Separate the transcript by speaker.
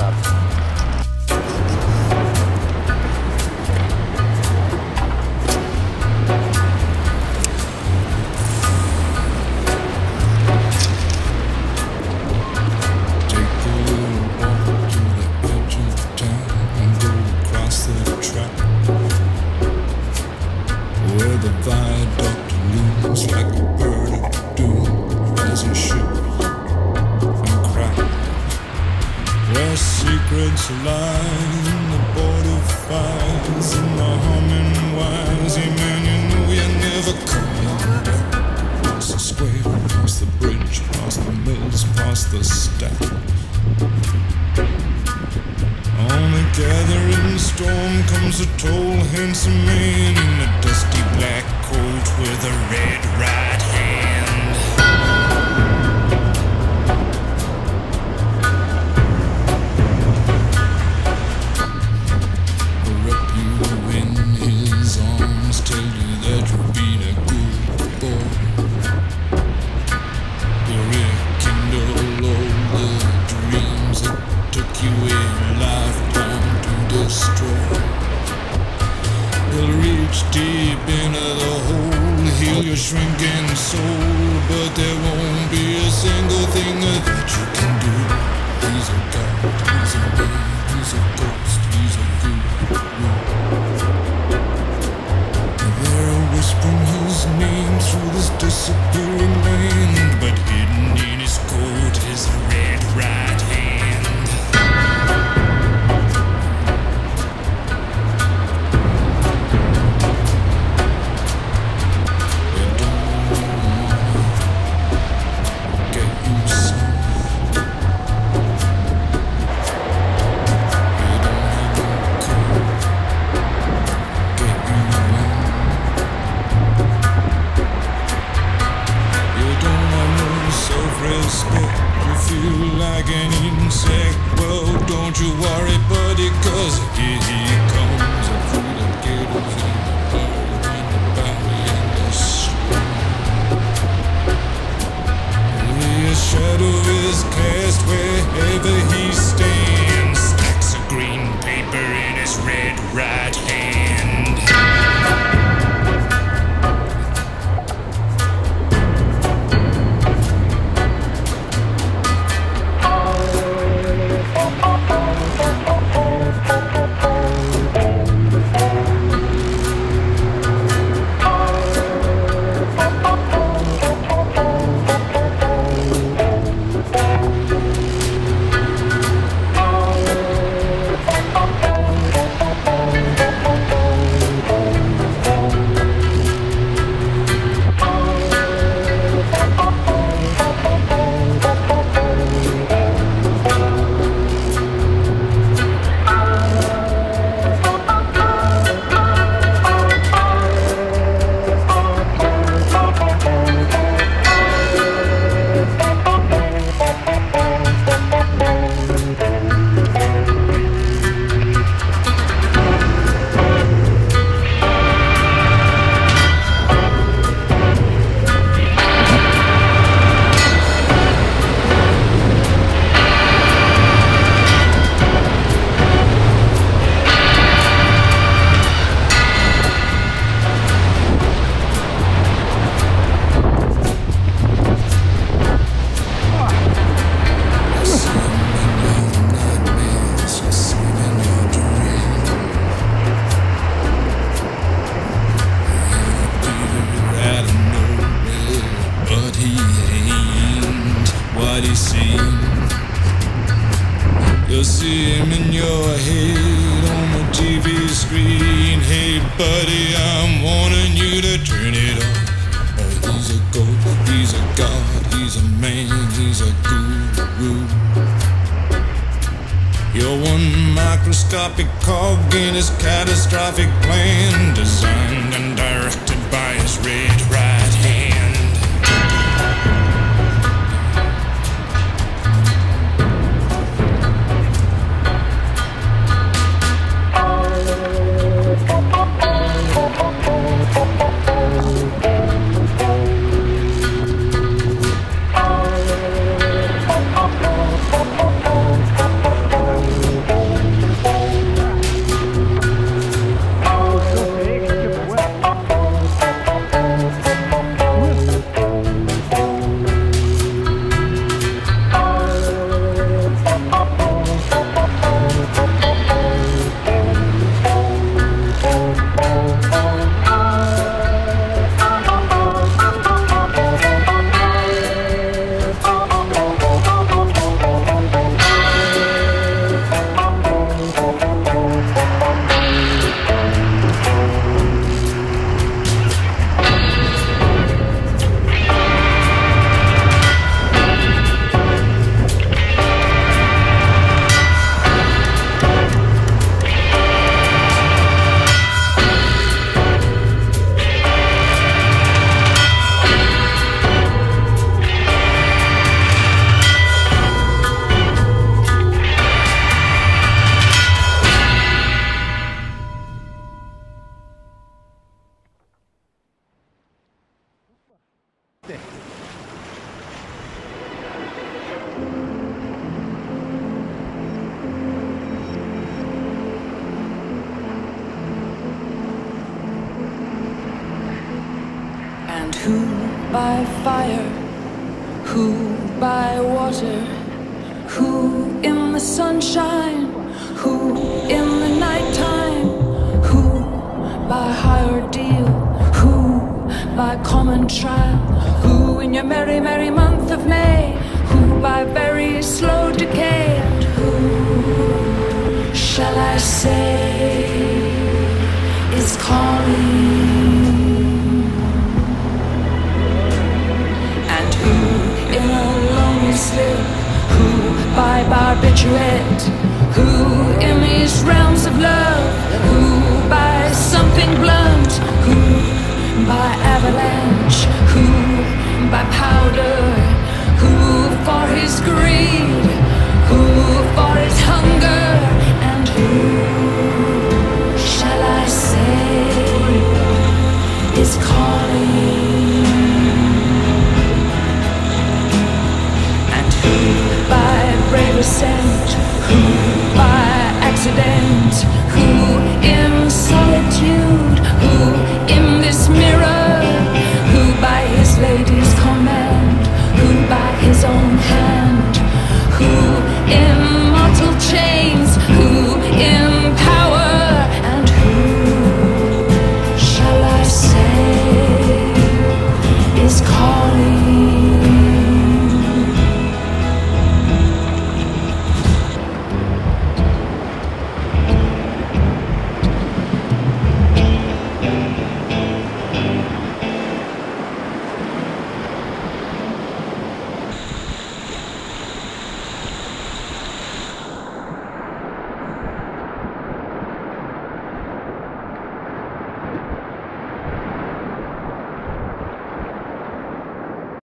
Speaker 1: Packraft.
Speaker 2: Secrets lie in the border fires and the humming wires. Hey man, you know you're never coming back. Past the square, past the bridge, past the mills, past the stack. On a gathering storm comes a tall, handsome man in a dusty black coat with a red right hand. Deep into the hole, heal your shrinking soul, but there won't be a single thing that you can do. He's a god, he's a man, he's a ghost, he's a guru. They're whispering his name through this disappearing land, but hidden in his coat is a red right hand. Don't you worry, buddy, cause here he comes through the gates and the bird and the valley and the stream. The shadow is cast wherever he stands, stacks of green paper in his red right hand. You'll see him in your head on the TV screen. Hey buddy, I'm warning you to turn it off. He's a ghost, he's a god, he's a man, he's a guru. You're one microscopic cog in his catastrophic plan, designed and directed by his red right hand.
Speaker 1: by fire, who by water, who in the sunshine, who in the nighttime, who by high ordeal, who by common trial, who in your merry, merry month of May, who by very slow decay, and who shall I say is calling, and who in a lonely slip, who by barbiturate, who in these realms of love, who by something blunt, who by avalanche, who by powder, who for his greed, who for his hunger, and who shall I say is calling, and who by brave ascent, who